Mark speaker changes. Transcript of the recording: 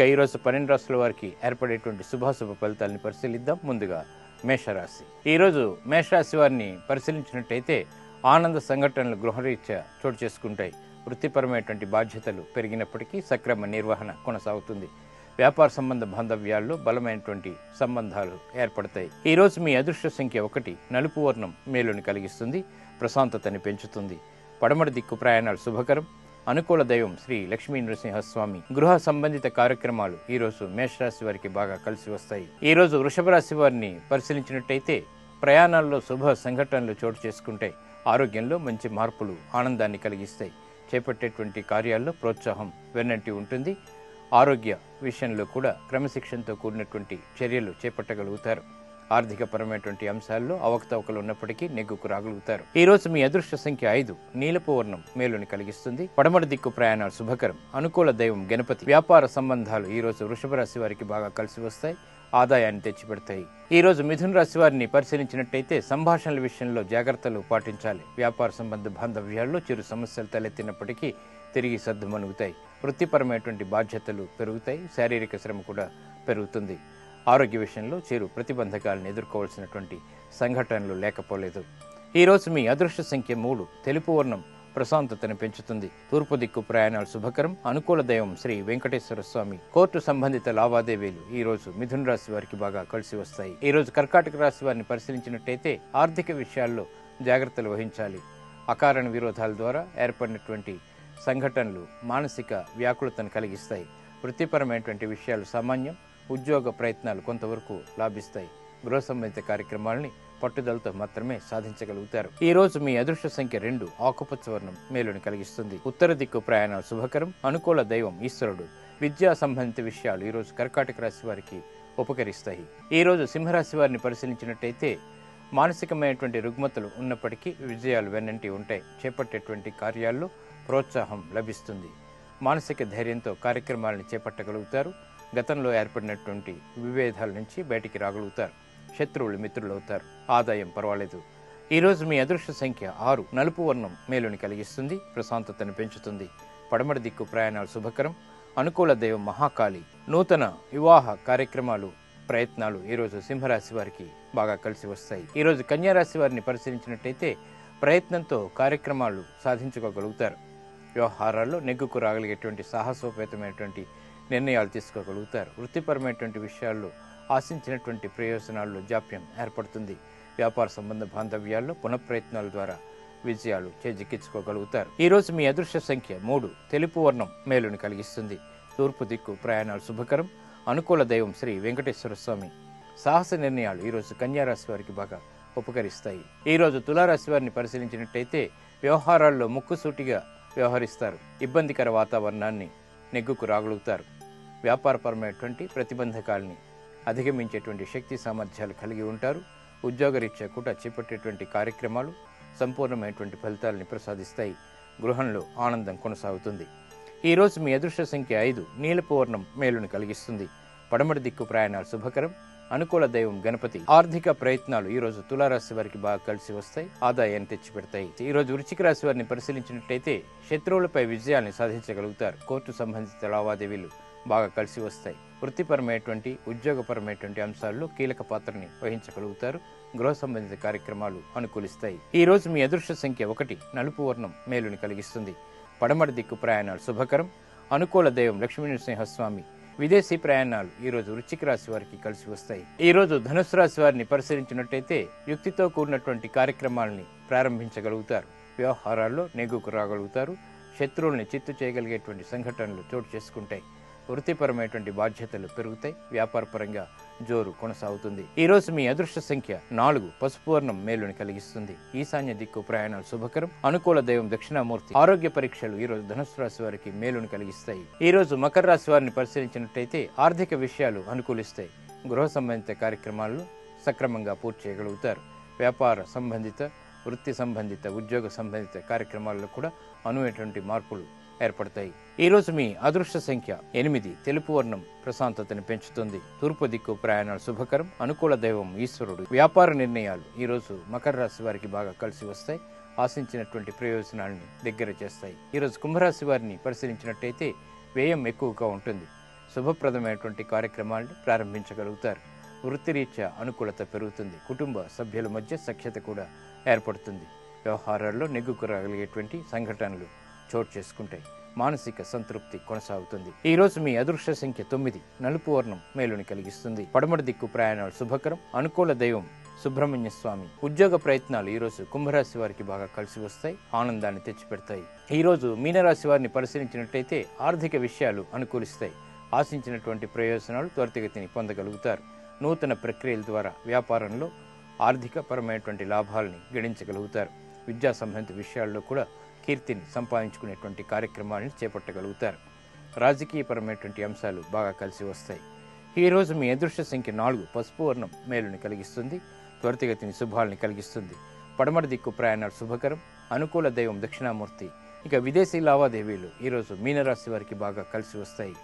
Speaker 1: ఇక ఈరోజు 12 రాశుల వారికి ఏర్పడేటువంటి శుభాశుభ ఫలితాలను పరిశీలిద్దాం. ముందుగా మేషరాశి. ఈరోజు మేషరాశి వారిని పరిశీలించినట్టయితే ఆనంద సంఘటనలు గృహరీత్యా చోటు చేసుకుంటాయి. వృత్తిపరమైనటువంటి బాధ్యతలు పెరిగినప్పటికీ సక్రమ నిర్వహణ కొనసాగుతుంది. వ్యాపార సంబంధ బాంధవ్యాల్లో బలమైనటువంటి సంబంధాలు ఏర్పడతాయి. ఈరోజు మీ అదృష్ట సంఖ్య 1. నలుపు వర్ణం మేలుని కలిగిస్తుంది, ప్రశాంతతని పెంచుతుంది. పడమటి దిక్కు ప్రయాణాలు శుభకరం. అనుకూల దైవం శ్రీ లక్ష్మీ నృసింహస్వామి. గృహ సంబంధిత కార్యక్రమాలు ఈరోజు మేషరాశి వారికి బాగా కలిసి వస్తాయి. ఈరోజు వృషభ రాశి వారిని పరిశీలించినట్టయితే ప్రయాణాల్లో శుభ సంఘటనలు చోటు చేసుకుంటాయి. ఆరోగ్యంలో మంచి మార్పులు ఆనందాన్ని కలిగిస్తాయి. చేపట్టేటువంటి కార్యాల్లో ప్రోత్సాహం వెన్నంటి ఉంటుంది. ఆరోగ్య విషయంలో కూడా క్రమశిక్షణతో కూడినటువంటి చర్యలు చేపట్టగలుగుతారు. ఆర్థిక పరమైనటువంటి అంశాల్లో అవకతవకలు ఉన్నప్పటికీ నెగ్గుకు రాగలుగుతారు. ఈ రోజు మీ అదృష్ట సంఖ్య 5. నీలపు వర్ణం మేలుని కలిగిస్తుంది. పడమటి దిక్కు ప్రయాణాలు శుభకరం. అనుకూల దైవం గణపతి. వ్యాపార సంబంధాలు ఈ రోజు వృషభ రాశి వారికి బాగా కలిసి వస్తాయి, ఆదాయాన్ని తెచ్చిపెడతాయి. ఈ రోజు మిథున రాశి వారిని పరిశీలించినట్టయితే సంభాషణల విషయంలో జాగ్రత్తలు పాటించాలి. వ్యాపార సంబంధ బాంధవ్యాల్లో చిరు సమస్యలు తలెత్తినప్పటికీ తిరిగి సర్దుమణుగుతాయి. వృత్తిపరమైనటువంటి బాధ్యతలు పెరుగుతాయి, శారీరక శ్రమ కూడా పెరుగుతుంది. ఆరోగ్య విషయంలో చిరు ప్రతిబంధకాలను ఎదుర్కోవాల్సినటువంటి సంఘటనలు లేకపోలేదు. ఈరోజు మీ అదృష్ట సంఖ్య 3. తెలుపు వర్ణం ప్రశాంతతను పెంచుతుంది. తూర్పు దిక్కు ప్రయాణాలు శుభకరం. అనుకూల దైవం శ్రీ వెంకటేశ్వర స్వామి. కోర్టు సంబంధిత లావాదేవీలు ఈ రోజు మిథున రాశి వారికి బాగా కలిసి వస్తాయి. ఈ రోజు కర్కాటక రాశి వారిని పరిశీలించినట్టయితే ఆర్థిక విషయాల్లో జాగ్రత్తలు వహించాలి. అకారణ విరోధాల ద్వారా ఏర్పడినటువంటి సంఘటనలు మానసిక వ్యాకులతను కలిగిస్తాయి. వృత్తిపరమైనటువంటి విషయాలు సామాన్యం. ఉద్యోగ ప్రయత్నాలు కొంతవరకు లాభిస్తాయి. గృహ సంబంధిత కార్యక్రమాలని పట్టుదలతో మాత్రమే సాధించగలుగుతారు. ఈ రోజు మీ అదృష్ట సంఖ్య 2. ఆకుపచ్చ వర్ణం మేలుని కలిగిస్తుంది. ఉత్తర దిక్కు ప్రయాణాలు శుభకరం. అనుకూల దైవం ఈశ్వరుడు. విద్యా సంబంధిత విషయాలు ఈ రోజు కర్కాటక రాశి వారికి ఉపకరిస్తాయి. ఈ రోజు సింహరాశి వారిని పరిశీలించినట్టయితే మానసికమైనటువంటి రుగ్మతలు ఉన్నప్పటికీ విజయాలు వెన్నంటి ఉంటాయి. చేపట్టేటువంటి కార్యాల్లో ప్రోత్సాహం లభిస్తుంది. మానసిక ధైర్యంతో కార్యక్రమాలను చేపట్టగలుగుతారు. గతంలో ఏర్పడినటువంటి విభేదాల నుంచి బయటికి రాగలుగుతారు. శత్రువులు మిత్రులు అవుతారు. ఆదాయం పర్వాలేదు. ఈరోజు మీ అదృష్ట సంఖ్య 6. నలుపు వర్ణం మేలుని కలిగిస్తుంది, ప్రశాంతతను పెంచుతుంది. పడమటి దిక్కు ప్రయాణాలు శుభకరం. అనుకూల దైవం మహాకాళి. నూతన వివాహ కార్యక్రమాలు ప్రయత్నాలు ఈరోజు సింహరాశి వారికి బాగా కలిసి వస్తాయి. ఈరోజు కన్యారాశి వారిని పరిశీలించినట్టయితే ప్రయత్నంతో కార్యక్రమాలు సాధించుకోగలుగుతారు. వ్యవహారాల్లో నెగ్గుకు రాగలిగేటువంటి సాహసోపేతమైనటువంటి నిర్ణయాలు తీసుకోగలుగుతారు. వృత్తిపరమైనటువంటి విషయాల్లో ఆశించినటువంటి ప్రయోజనాల్లో జాప్యం ఏర్పడుతుంది. వ్యాపార సంబంధ బాంధవ్యాల్లో పునఃప్రయత్నాల ద్వారా విజయాలు చేజిక్కించుకోగలుగుతారు. ఈ రోజు మీ అదృష్ట సంఖ్య 3. తెలుపు వర్ణం మేలుని కలిగిస్తుంది. తూర్పు దిక్కు ప్రయాణాలు శుభకరం. అనుకూల దైవం శ్రీ వెంకటేశ్వర స్వామి. సాహస నిర్ణయాలు ఈరోజు కన్యారాశి వారికి బాగా ఉపకరిస్తాయి. ఈరోజు తులారాశి వారిని పరిశీలించినట్టయితే వ్యవహారాల్లో ముక్కుసూటిగా వ్యవహరిస్తారు. ఇబ్బందికర వాతావరణాన్ని నెగ్గుకు రాగలుగుతారు. వ్యాపారపరమైనటువంటి ప్రతిబంధకాలని అధిగమించేటువంటి శక్తి సామర్థ్యాలు కలిగి ఉంటారు. ఉద్యోగరీత్యా కూడా చేపట్టేటువంటి కార్యక్రమాలు సంపూర్ణమైనటువంటి ఫలితాలని ప్రసాదిస్తాయి. గృహంలో ఆనందం కొనసాగుతుంది. ఈరోజు మీ అదృష్ట సంఖ్య 5. నీలపు వర్ణం మేలుని కలిగిస్తుంది. పడమటి దిక్కు ప్రయాణాలు శుభకరం. అనుకూల దైవం గణపతి. ఆర్థిక ప్రయత్నాలు ఈ రోజు తులారాశి వారికి బాగా కలిసి వస్తాయి, ఆదాయాన్ని తెచ్చిపెడతాయి. ఈ రోజు వృశ్చిక రాశి వారిని పరిశీలించినట్టయితే శత్రువులపై విజయాన్ని సాధించగలుగుతారు. కోర్టు సంబంధిత లావాదేవీలు బాగా కలిసి వస్తాయి. వృత్తిపరమైనటువంటి ఉద్యోగపరమైనటువంటి అంశాల్లో కీలక పాత్రని వహించగలుగుతారు. గృహ సంబంధిత కార్యక్రమాలు అనుకూలిస్తాయి. ఈ రోజు మీ అదృష్ట సంఖ్య 1. నలుపు వర్ణం మేలుని కలిగిస్తుంది. పడమటి దిక్కు ప్రయాణాలు శుభకరం. అనుకూల దైవం లక్ష్మీ నృసింహస్వామి. విదేశీ ప్రయాణాలు ఈ రోజు వృశ్చిక రాశి వారికి కలిసి వస్తాయి. ఈ రోజు ధనుస్సు రాశి వారిని పరిశీలించినట్టయితే యుక్తితో కూడినటువంటి కార్యక్రమాలని ప్రారంభించగలుగుతారు. వ్యవహారాల్లో నెగ్గుకు రాగలుగుతారు. శత్రువుల్ని చిత్తు చేయగలిగేటువంటి సంఘటనలు చోటు చేసుకుంటాయి. వృత్తిపరమైనటువంటి బాధ్యతలు పెరుగుతాయి. వ్యాపారపరంగా జోరు కొనసాగుతుంది. ఈ రోజు మీ అదృష్ట సంఖ్య 4. పసుపు వర్ణం మేలుని కలిగిస్తుంది. ఈశాన్య దిక్కు ప్రయాణాలు శుభకరం. అనుకూల దైవం దక్షిణామూర్తి. ఆరోగ్య పరీక్షలు ఈ రోజు ధనుసు రాశి వారికి మేలుని కలిగిస్తాయి. ఈ రోజు మకర రాశి వారిని పరిశీలించినట్టయితే ఆర్థిక విషయాలు అనుకూలిస్తాయి. గృహ సంబంధిత కార్యక్రమాలను సక్రమంగా పూర్తి చేయగలుగుతారు. వ్యాపార సంబంధిత, వృత్తి సంబంధిత, ఉద్యోగ సంబంధిత కార్యక్రమాల్లో కూడా అనువైనటువంటి మార్పులు ఏర్పడతాయి. ఈ రోజు మీ అదృష్ట సంఖ్య 8. తెలుపు వర్ణం ప్రశాంతతని పెంచుతుంది. తూర్పు దిక్కు ప్రయాణాలు శుభకరం. అనుకూల దైవం ఈశ్వరుడు. వ్యాపార నిర్ణయాలు ఈ రోజు మకర రాశి వారికి బాగా కలిసి వస్తాయి. ఆశించినటువంటి ప్రయోజనాలని దగ్గర చేస్తాయి. ఈరోజు కుంభరాశి వారిని పరిశీలించినట్టయితే వ్యయం ఎక్కువగా ఉంటుంది. శుభప్రదమైనటువంటి కార్యక్రమాలను ప్రారంభించగలుగుతారు. వృత్తిరీత్యా అనుకూలత పెరుగుతుంది. కుటుంబ సభ్యుల మధ్య సఖ్యత కూడా ఏర్పడుతుంది. వ్యవహారాల్లో నెగ్గుకు రాగలిగేటువంటి సంఘటనలు చోటు చేసుకుంటాయి. మానసిక సంతృప్తి కొనసాగుతుంది. ఈ రోజు మీ అదృష్ట సంఖ్య 9. నలుపు వర్ణం మేలుని కలిగిస్తుంది. పడమటి దిక్కు ప్రయాణాలు శుభకరం. అనుకూల దైవం సుబ్రహ్మణ్య స్వామి. ఉద్యోగ ప్రయత్నాలు ఈ రోజు కుంభరాశి వారికి బాగా కలిసి వస్తాయి, ఆనందాన్ని తెచ్చిపెడతాయి. ఈ రోజు మీనరాశి వారిని పరిశీలించినట్టయితే ఆర్థిక విషయాలు అనుకూలిస్తాయి. ఆశించినటువంటి ప్రయోజనాలు త్వరితగతిని పొందగలుగుతారు. నూతన ప్రక్రియల ద్వారా వ్యాపారంలో ఆర్థిక పరమైనటువంటి లాభాలని గణించగలుగుతారు. విద్యా సంబంధిత విషయాల్లో కూడా కీర్తిని సంపాదించుకునేటువంటి కార్యక్రమాలను చేపట్టగలుగుతారు. రాజకీయపరమైనటువంటి అంశాలు బాగా కలిసి వస్తాయి. ఈ రోజు మీ అదృష్ట సంఖ్య 4. పసుపు వర్ణం మేలుని కలిగిస్తుంది, త్వరితగతిని శుభాలని కలిగిస్తుంది. పడమటి దిక్కు ప్రయాణాలు శుభకరం. అనుకూల దైవం దక్షిణామూర్తి. ఇక విదేశీ లావాదేవీలు ఈరోజు మీనరాశి వారికి బాగా కలిసి వస్తాయి.